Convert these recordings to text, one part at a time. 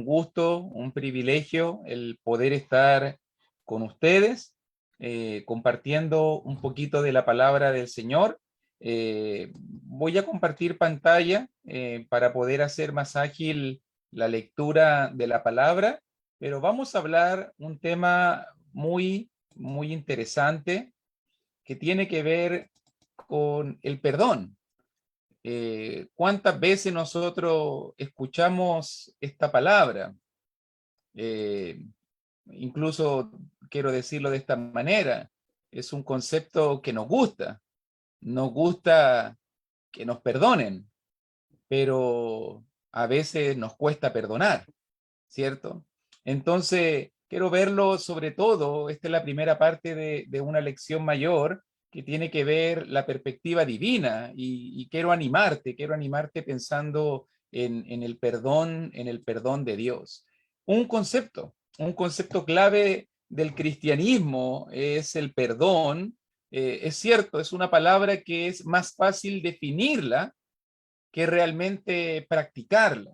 un gusto, un privilegio el poder estar con ustedes, compartiendo un poquito de la palabra del Señor. Voy a compartir pantalla para poder hacer más ágil la lectura de la palabra, pero vamos a hablar un tema muy interesante que tiene que ver con el perdón. ¿Cuántas veces nosotros escuchamos esta palabra? Eh, Incluso quiero decirlo de esta manera, es un concepto que nos gusta que nos perdonen, pero a veces nos cuesta perdonar, ¿cierto? Entonces, quiero verlo sobre todo, esta es la primera parte de una lección mayor que tiene que ver la perspectiva divina y quiero animarte pensando en el perdón de Dios. Un concepto clave del cristianismo es el perdón. Es cierto, es una palabra que es más fácil definirla que realmente practicarla.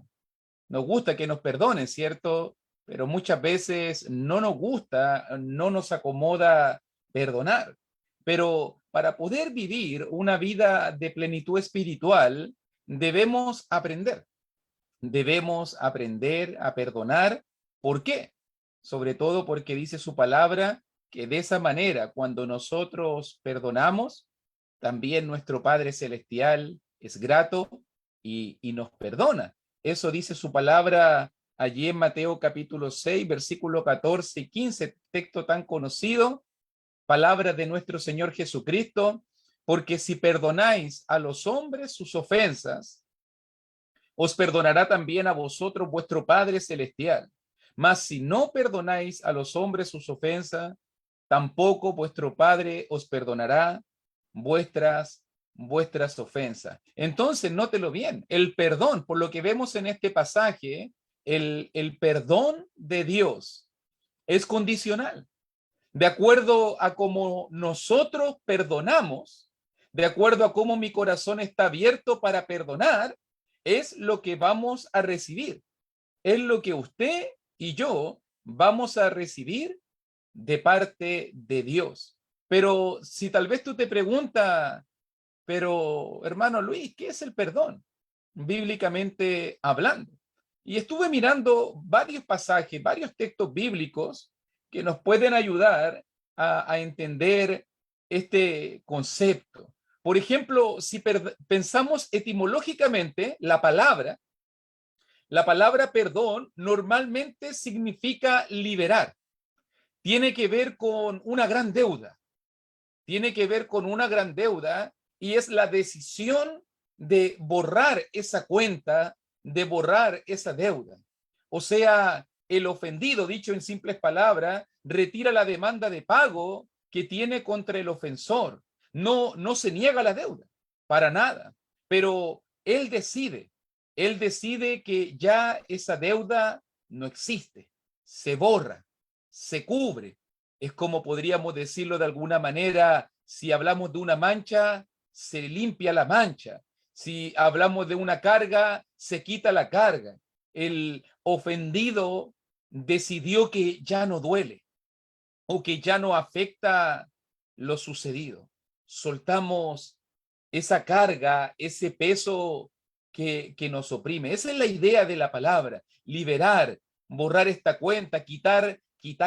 Nos gusta que nos perdonen, ¿cierto? Pero muchas veces no nos gusta, no nos acomoda perdonar. Pero para poder vivir una vida de plenitud espiritual, debemos aprender a perdonar. ¿Por qué? Sobre todo porque dice su palabra que de esa manera, cuando nosotros perdonamos, también nuestro Padre Celestial es grato y nos perdona. Eso dice su palabra allí en Mateo capítulo 6, versículo 14 y 15, texto tan conocido, palabras de nuestro Señor Jesucristo, porque si perdonáis a los hombres sus ofensas, os perdonará también a vosotros vuestro Padre Celestial. Mas si no perdonáis a los hombres sus ofensas, tampoco vuestro Padre os perdonará vuestras ofensas. Entonces, nótelo bien, el perdón, por lo que vemos en este pasaje, el perdón de Dios es condicional. De acuerdo a cómo nosotros perdonamos, de acuerdo a cómo mi corazón está abierto para perdonar, es lo que vamos a recibir. Es lo que usted y yo vamos a recibir de parte de Dios. Pero si tal vez tú te preguntas, pero hermano Luis, ¿qué es el perdón? Bíblicamente hablando. Y estuve mirando varios pasajes, varios textos bíblicos que nos pueden ayudar a entender este concepto. Por ejemplo, si pensamos etimológicamente, la palabra perdón normalmente significa liberar. Tiene que ver con una gran deuda. Tiene que ver con una gran deuda y es la decisión de borrar esa cuenta, de borrar esa deuda. O sea, el ofendido, dicho en simples palabras, retira la demanda de pago que tiene contra el ofensor. No se niega la deuda, para nada, pero él decide que ya esa deuda no existe, se borra, se cubre. Es como podríamos decirlo de alguna manera, si hablamos de una mancha, se limpia la mancha. Si hablamos de una carga, se quita la carga. El ofendido decidió que ya no duele o que ya no afecta lo sucedido. Soltamos esa carga, ese peso que nos oprime. Esa es la idea de la palabra, liberar, borrar esta cuenta, quitar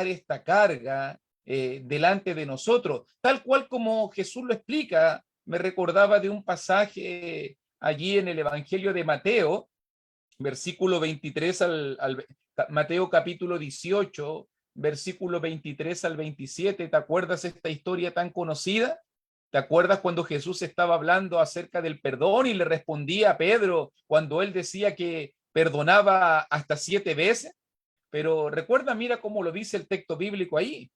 esta carga delante de nosotros, tal cual como Jesús lo explica. Me recordaba de un pasaje allí en el Evangelio de Mateo, versículo 23 Mateo capítulo 18, versículo 23 al 27. ¿Te acuerdas esta historia tan conocida? ¿Te acuerdas cuando Jesús estaba hablando acerca del perdón y le respondía a Pedro cuando él decía que perdonaba hasta 7 veces? Pero recuerda, mira cómo lo dice el texto bíblico ahí,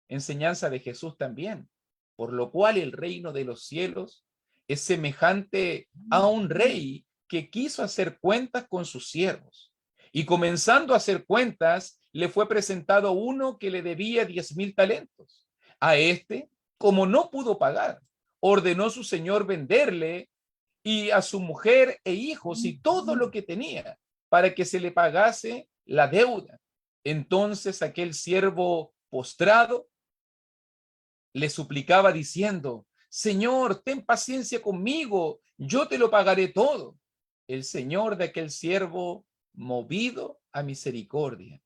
enseñanza de Jesús también. Por lo cual el reino de los cielos es semejante a un rey que quiso hacer cuentas con sus siervos. Y comenzando a hacer cuentas, le fue presentado uno que le debía 10,000 talentos. A este, como no pudo pagar, ordenó su señor venderle y a su mujer e hijos y todo lo que tenía para que se le pagase la deuda. Entonces aquel siervo postrado le suplicaba diciendo: Señor, ten paciencia conmigo, yo te lo pagaré todo. El señor de aquel siervo, movido a misericordia,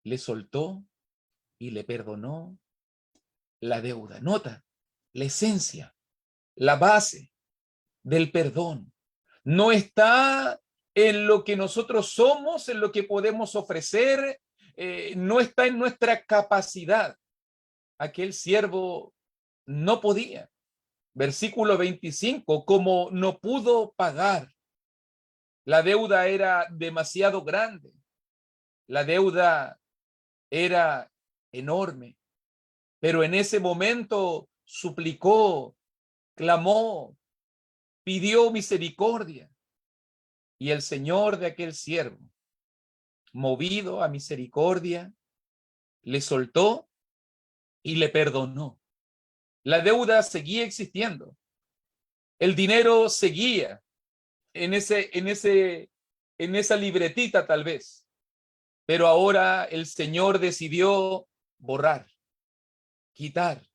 le soltó y le perdonó la deuda. Nota, la esencia, la base del perdón no está en lo que nosotros somos, en lo que podemos ofrecer, no está en nuestra capacidad. Aquel siervo no podía. Versículo 25, como no pudo pagar, la deuda era demasiado grande, la deuda era enorme, pero en ese momento suplicó, clamó, pidió misericordia, y el Señor de aquel siervo, movido a misericordia, le soltó y le perdonó. La deuda seguía existiendo, el dinero seguía en esa libretita tal vez, pero ahora el Señor decidió borrar, quitar.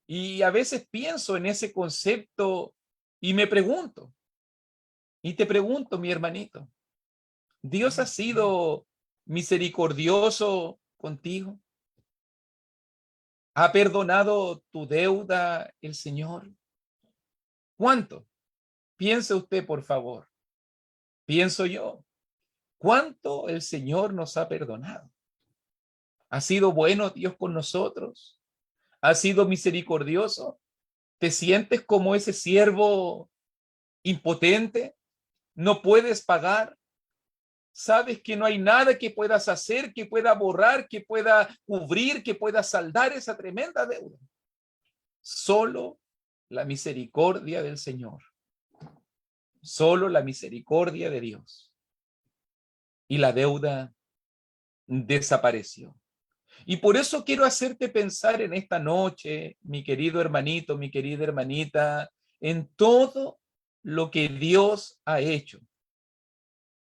Y a veces pienso en ese concepto y me pregunto, y te pregunto, mi hermanito, ¿Dios ha sido misericordioso contigo? ¿Ha perdonado tu deuda el Señor? ¿Cuánto? Piense usted, por favor. Pienso yo. ¿Cuánto el Señor nos ha perdonado? ¿Ha sido bueno Dios con nosotros? ¿Ha sido misericordioso? ¿Te sientes como ese siervo impotente? ¿No puedes pagar? ¿Sabes que no hay nada que puedas hacer, que pueda borrar, que pueda cubrir, que pueda saldar esa tremenda deuda? Solo la misericordia del Señor. Solo la misericordia de Dios. Y la deuda desapareció. Y por eso quiero hacerte pensar en esta noche, mi querido hermanito, mi querida hermanita, en todo lo que Dios ha hecho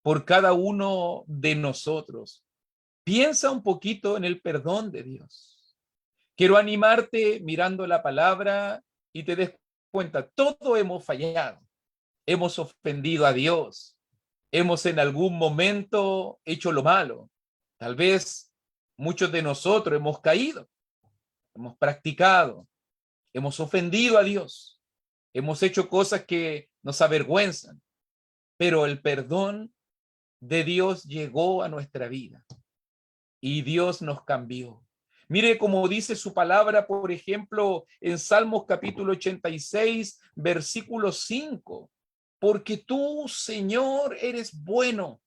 por cada uno de nosotros. Piensa un poquito en el perdón de Dios. Quiero animarte mirando la palabra y te des cuenta, todos hemos fallado, hemos ofendido a Dios, hemos en algún momento hecho lo malo. Tal vez muchos de nosotros hemos caído, hemos practicado, hemos ofendido a Dios, hemos hecho cosas que nos avergüenzan, pero el perdón de Dios llegó a nuestra vida y Dios nos cambió. Mire cómo dice su palabra, por ejemplo, en Salmos capítulo 86, versículo 5. Porque tú, Señor, eres bueno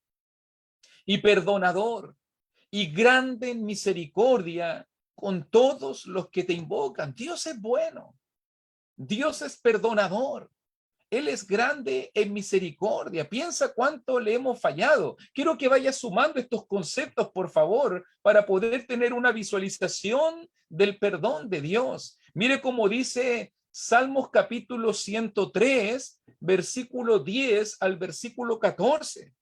y perdonador y grande en misericordia con todos los que te invocan. Dios es bueno. Dios es perdonador. Él es grande en misericordia. Piensa cuánto le hemos fallado. Quiero que vayas sumando estos conceptos, por favor, para poder tener una visualización del perdón de Dios. Mire cómo dice Salmos capítulo 103, versículo 10 al versículo 14.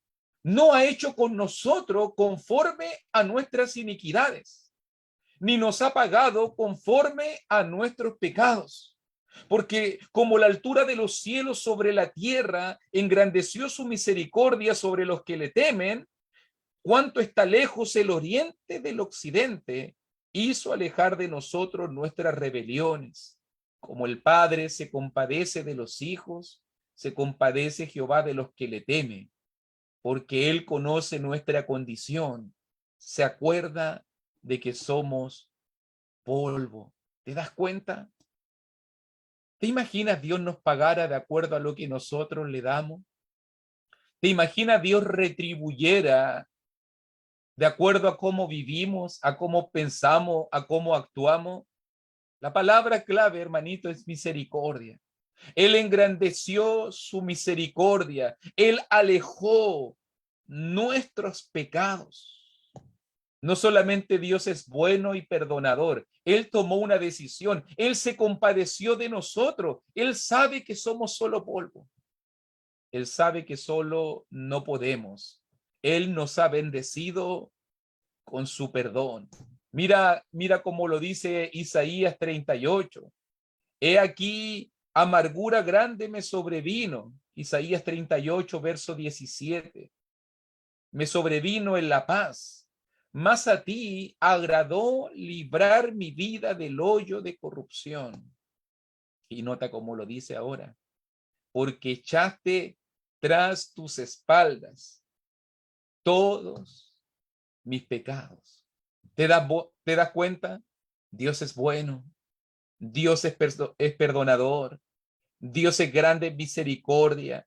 No ha hecho con nosotros conforme a nuestras iniquidades, ni nos ha pagado conforme a nuestros pecados. Porque como la altura de los cielos sobre la tierra, engrandeció su misericordia sobre los que le temen, cuánto está lejos el oriente del occidente, hizo alejar de nosotros nuestras rebeliones. Como el Padre se compadece de los hijos, se compadece Jehová de los que le temen, porque Él conoce nuestra condición, se acuerda de que somos polvo. ¿Te das cuenta? ¿Te imaginas Dios nos pagara de acuerdo a lo que nosotros le damos? ¿Te imaginas Dios retribuyera de acuerdo a cómo vivimos, a cómo pensamos, a cómo actuamos? La palabra clave, hermanito, es misericordia. Él engrandeció su misericordia. Él alejó nuestros pecados. No solamente Dios es bueno y perdonador, Él tomó una decisión, Él se compadeció de nosotros, Él sabe que somos solo polvo, Él sabe que solo no podemos, Él nos ha bendecido con su perdón. Mira, mira cómo lo dice Isaías 38. He aquí, amargura grande me sobrevino. Isaías 38, verso 17. Me sobrevino en la paz. Mas a ti agradó librar mi vida del hoyo de corrupción. Y nota cómo lo dice ahora. Porque echaste tras tus espaldas todos mis pecados. ¿Te das cuenta? Dios es bueno. Dios es perdonador. Dios es grande en misericordia.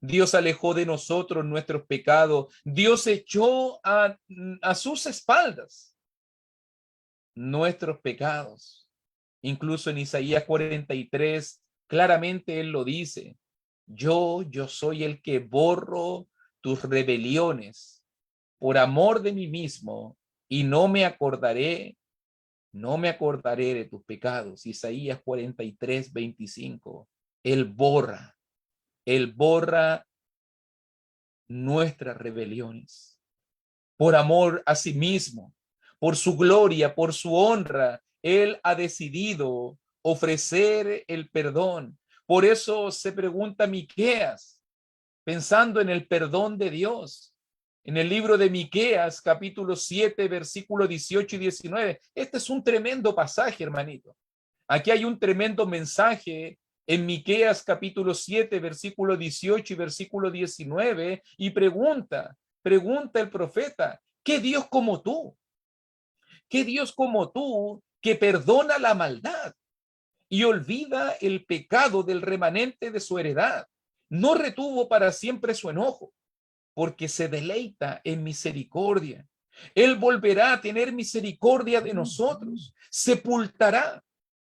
Dios alejó de nosotros nuestros pecados. Dios echó a sus espaldas nuestros pecados. Incluso en Isaías 43, claramente Él lo dice. Yo soy el que borro tus rebeliones por amor de mí mismo y no me acordaré de tus pecados. Isaías 43, 25. Él borra nuestras rebeliones por amor a sí mismo, por su gloria, por su honra. Él ha decidido ofrecer el perdón. Por eso se pregunta Miqueas, pensando en el perdón de Dios. En el libro de Miqueas, capítulo 7, versículo 18 y 19. Este es un tremendo pasaje, hermanito. Aquí hay un tremendo mensaje en Miqueas capítulo 7, versículo 18 y versículo 19, y pregunta el profeta, ¿qué Dios como tú? ¿Qué Dios como tú que perdona la maldad y olvida el pecado del remanente de su heredad? No retuvo para siempre su enojo, porque se deleita en misericordia. Él volverá a tener misericordia de nosotros, sepultará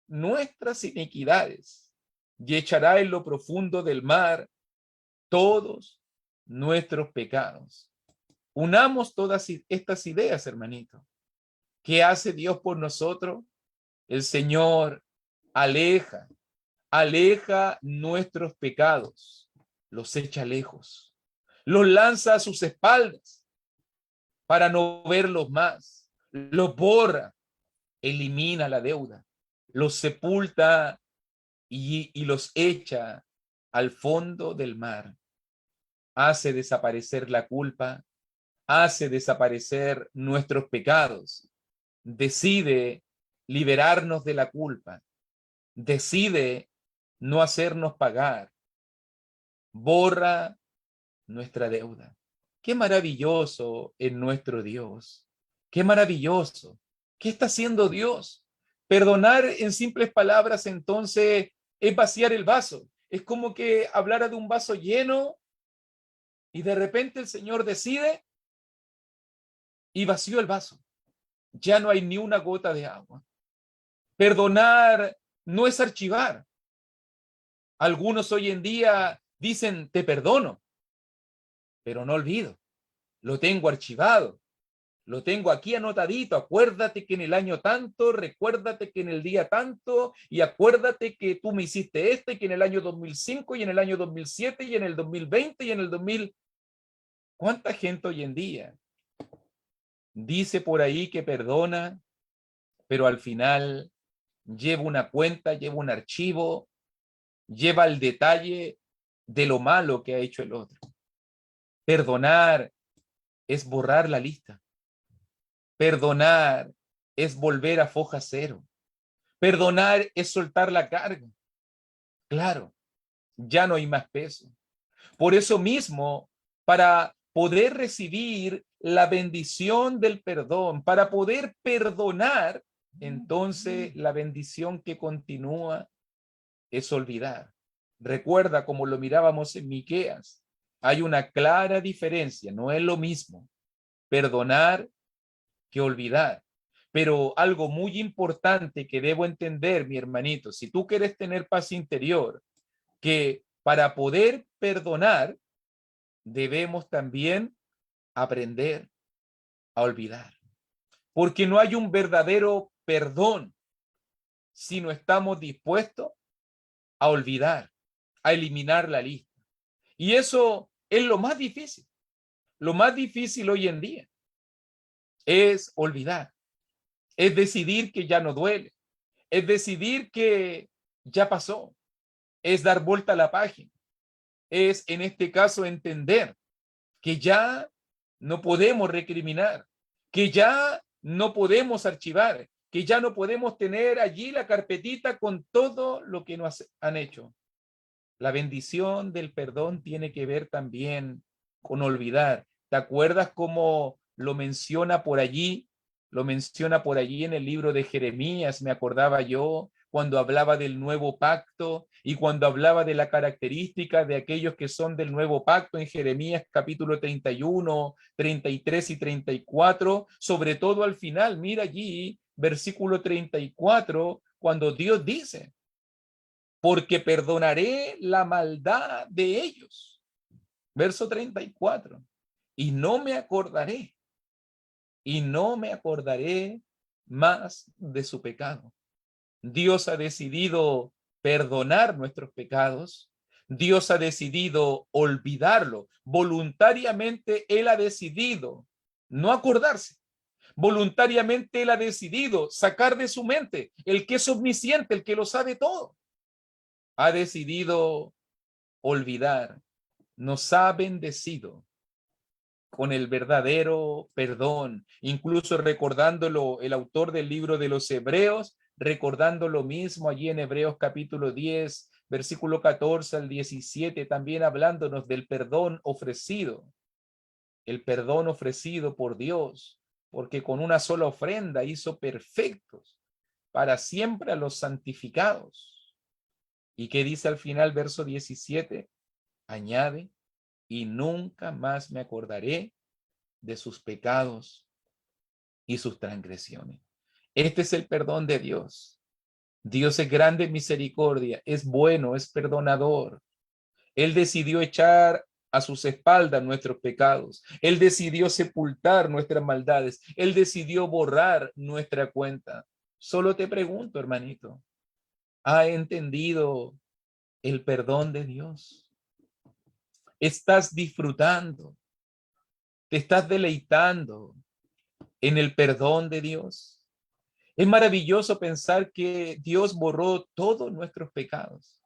nuestras iniquidades y echará en lo profundo del mar todos nuestros pecados. Unamos todas estas ideas, hermanito. ¿Qué hace Dios por nosotros? El Señor aleja nuestros pecados, los echa lejos, los lanza a sus espaldas para no verlos más, los borra, elimina la deuda, los sepulta y los echa al fondo del mar. Hace desaparecer la culpa, hace desaparecer nuestros pecados, decide liberarnos de la culpa, decide no hacernos pagar, borra nuestra deuda. Qué maravilloso es nuestro Dios, qué maravilloso. ¿Qué está haciendo Dios? Perdonar, en simples palabras, entonces, es vaciar el vaso. Es como que hablara de un vaso lleno y de repente el Señor decide y vació el vaso. Ya no hay ni una gota de agua. Perdonar no es archivar. Algunos hoy en día dicen, te perdono, pero no olvido. Lo tengo archivado. Lo tengo aquí anotadito. Acuérdate que en el año tanto, recuérdate que en el día tanto, y acuérdate que tú me hiciste y que en el año 2005, y en el año 2007, y en el 2020, y en el 2000. ¿Cuánta gente hoy en día dice por ahí que perdona, pero al final lleva una cuenta, lleva un archivo, lleva el detalle de lo malo que ha hecho el otro? Perdonar es borrar la lista. Perdonar es volver a foja cero. Perdonar es soltar la carga. Claro, ya no hay más peso. Por eso mismo, para poder recibir la bendición del perdón, para poder perdonar, entonces la bendición que continúa es olvidar. Recuerda, como lo mirábamos en Miqueas, hay una clara diferencia, no es lo mismo perdonar que olvidar. Pero algo muy importante que debo entender, mi hermanito, si tú quieres tener paz interior, que para poder perdonar, debemos también aprender a olvidar. Porque no hay un verdadero perdón si no estamos dispuestos a olvidar, a eliminar la lista. Y eso es lo más difícil, Lo más difícil hoy en día es olvidar, es decidir que ya no duele, es decidir que ya pasó, es dar vuelta a la página, es en este caso entender que ya no podemos recriminar, que ya no podemos archivar, que ya no podemos tener allí la carpetita con todo lo que nos han hecho. La bendición del perdón tiene que ver también con olvidar. ¿Te acuerdas cómo lo menciona por allí? Lo menciona por allí en el libro de Jeremías, me acordaba yo, cuando hablaba del nuevo pacto y cuando hablaba de la característica de aquellos que son del nuevo pacto en Jeremías capítulo 31, 33 y 34, sobre todo al final, mira allí, versículo 34, cuando Dios dice, porque perdonaré la maldad de ellos. Verso 34. Y no me acordaré más de su pecado. Dios ha decidido perdonar nuestros pecados. Dios ha decidido olvidarlo. Voluntariamente Él ha decidido no acordarse. Voluntariamente Él ha decidido sacar de su mente el que es omnisciente, el que lo sabe todo. Ha decidido olvidar, nos ha bendecido con el verdadero perdón, incluso recordándolo el autor del libro de los Hebreos, recordando lo mismo allí en Hebreos capítulo 10, versículo 14 al 17, también hablándonos del perdón ofrecido, el perdón ofrecido por Dios, porque con una sola ofrenda hizo perfectos para siempre a los santificados. ¿Y qué dice al final, verso 17? Añade, y nunca más me acordaré de sus pecados y sus transgresiones. Este es el perdón de Dios. Dios es grande en misericordia, es bueno, es perdonador. Él decidió echar a sus espaldas nuestros pecados. Él decidió sepultar nuestras maldades. Él decidió borrar nuestra cuenta. Solo te pregunto, hermanito, ¿ha entendido el perdón de Dios? ¿Estás disfrutando? ¿Te estás deleitando en el perdón de Dios? Es maravilloso pensar que Dios borró todos nuestros pecados.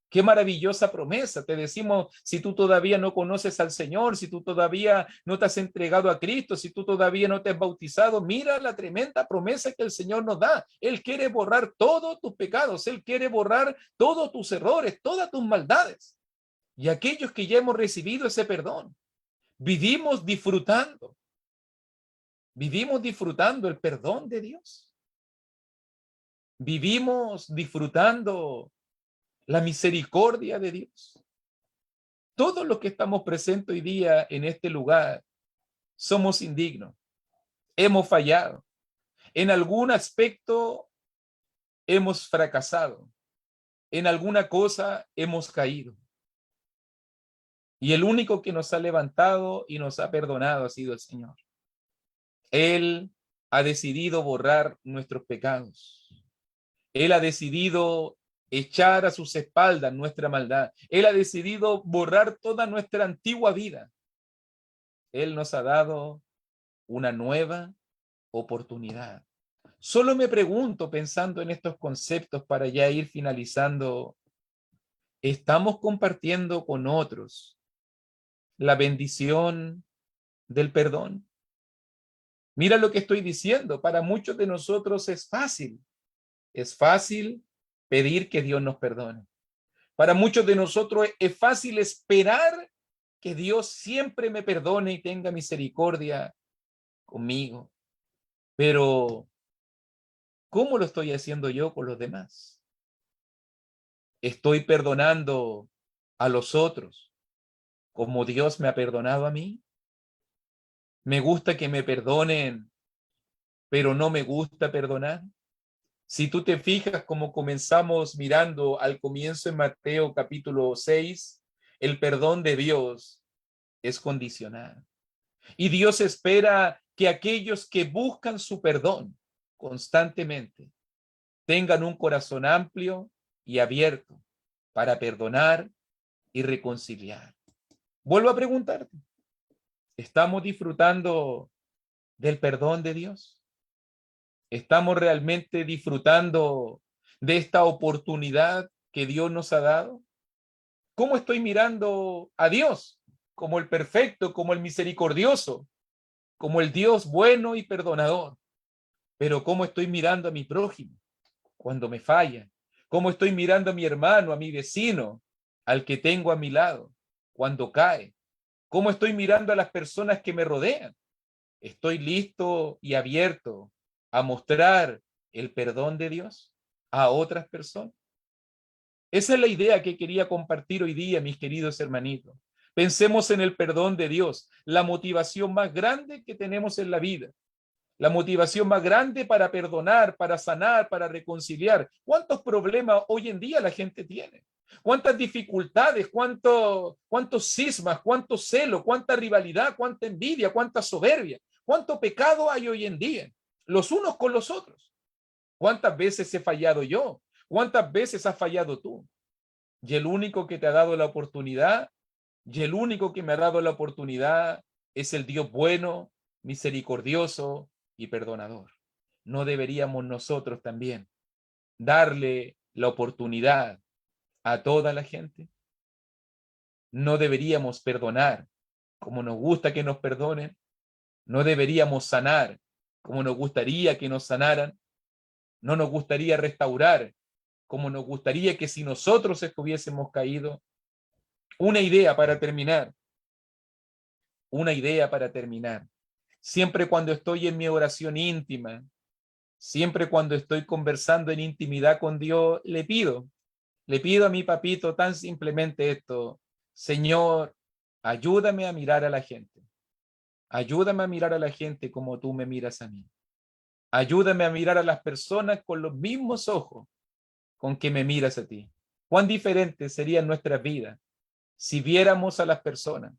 Qué maravillosa promesa. Te decimos, si tú todavía no conoces al Señor, si tú todavía no te has entregado a Cristo, si tú todavía no te has bautizado, mira la tremenda promesa que el Señor nos da. Él quiere borrar todos tus pecados, Él quiere borrar todos tus errores, todas tus maldades. Y aquellos que ya hemos recibido ese perdón, vivimos disfrutando el perdón de Dios. Vivimos disfrutando la misericordia de Dios. Todos los que estamos presentes hoy día en este lugar somos indignos, hemos fallado, en algún aspecto hemos fracasado, en alguna cosa hemos caído. Y el único que nos ha levantado y nos ha perdonado ha sido el Señor. Él ha decidido borrar nuestros pecados. Él ha decidido echar a sus espaldas nuestra maldad. Él ha decidido borrar toda nuestra antigua vida. Él nos ha dado una nueva oportunidad. Solo me pregunto, pensando en estos conceptos para ya ir finalizando, ¿estamos compartiendo con otros la bendición del perdón? Mira lo que estoy diciendo. Para muchos de nosotros es fácil. Es fácil pedir que Dios nos perdone. Para muchos de nosotros es fácil esperar que Dios siempre me perdone y tenga misericordia conmigo. Pero, ¿cómo lo estoy haciendo yo con los demás? ¿Estoy perdonando a los otros como Dios me ha perdonado a mí? ¿Me gusta que me perdonen, pero no me gusta perdonar? Si tú te fijas como comenzamos mirando al comienzo en Mateo capítulo 6, el perdón de Dios es condicional. Y Dios espera que aquellos que buscan su perdón constantemente tengan un corazón amplio y abierto para perdonar y reconciliar. Vuelvo a preguntarte, ¿Estamos disfrutando del perdón de Dios? ¿Estamos realmente disfrutando de esta oportunidad que Dios nos ha dado? ¿Cómo estoy mirando a Dios? Como el perfecto, como el misericordioso, como el Dios bueno y perdonador. Pero ¿cómo estoy mirando a mi prójimo cuando me falla? ¿Cómo estoy mirando a mi hermano, a mi vecino, al que tengo a mi lado, cuando cae? ¿Cómo estoy mirando a las personas que me rodean? ¿Estoy listo y abierto a mostrar el perdón de Dios a otras personas? Esa es la idea que quería compartir hoy día, mis queridos hermanitos. Pensemos en el perdón de Dios, la motivación más grande que tenemos en la vida, la motivación más grande para perdonar, para sanar, para reconciliar. ¿Cuántos problemas hoy en día la gente tiene? ¿Cuántas dificultades, cuántos cismas, cuánto celo, cuánta rivalidad, cuánta envidia, cuánta soberbia? ¿Cuánto pecado hay hoy en día? Los unos con los otros. ¿Cuántas veces he fallado yo? ¿Cuántas veces has fallado tú? Y el único que te ha dado la oportunidad, y el único que me ha dado la oportunidad es el Dios bueno, misericordioso y perdonador. ¿No deberíamos nosotros también darle la oportunidad a toda la gente? ¿No deberíamos perdonar como nos gusta que nos perdonen? ¿No deberíamos sanar como nos gustaría que nos sanaran? ¿No nos gustaría restaurar como nos gustaría que si nosotros estuviésemos caídos? Una idea para terminar, una idea para terminar. Siempre cuando estoy en mi oración íntima, siempre cuando estoy conversando en intimidad con Dios, le pido a mi papito tan simplemente esto: Señor, ayúdame a mirar a la gente. Ayúdame a mirar a la gente como tú me miras a mí. Ayúdame a mirar a las personas con los mismos ojos con que me miras a ti. Cuán diferentes serían nuestras vidas si viéramos a las personas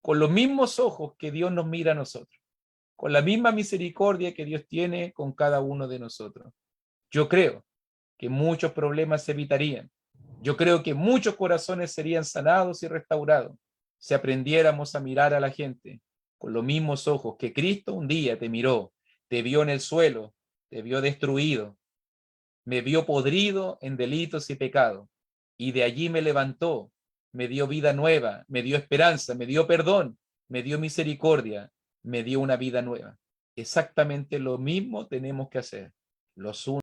con los mismos ojos que Dios nos mira a nosotros, con la misma misericordia que Dios tiene con cada uno de nosotros. Yo creo que muchos problemas se evitarían. Yo creo que muchos corazones serían sanados y restaurados si aprendiéramos a mirar a la gente con los mismos ojos que Cristo un día te miró, te vio en el suelo, te vio destruido, me vio podrido en delitos y pecados, y de allí me levantó, me dio vida nueva, me dio esperanza, me dio perdón, me dio misericordia, me dio una vida nueva. Exactamente lo mismo tenemos que hacer los unos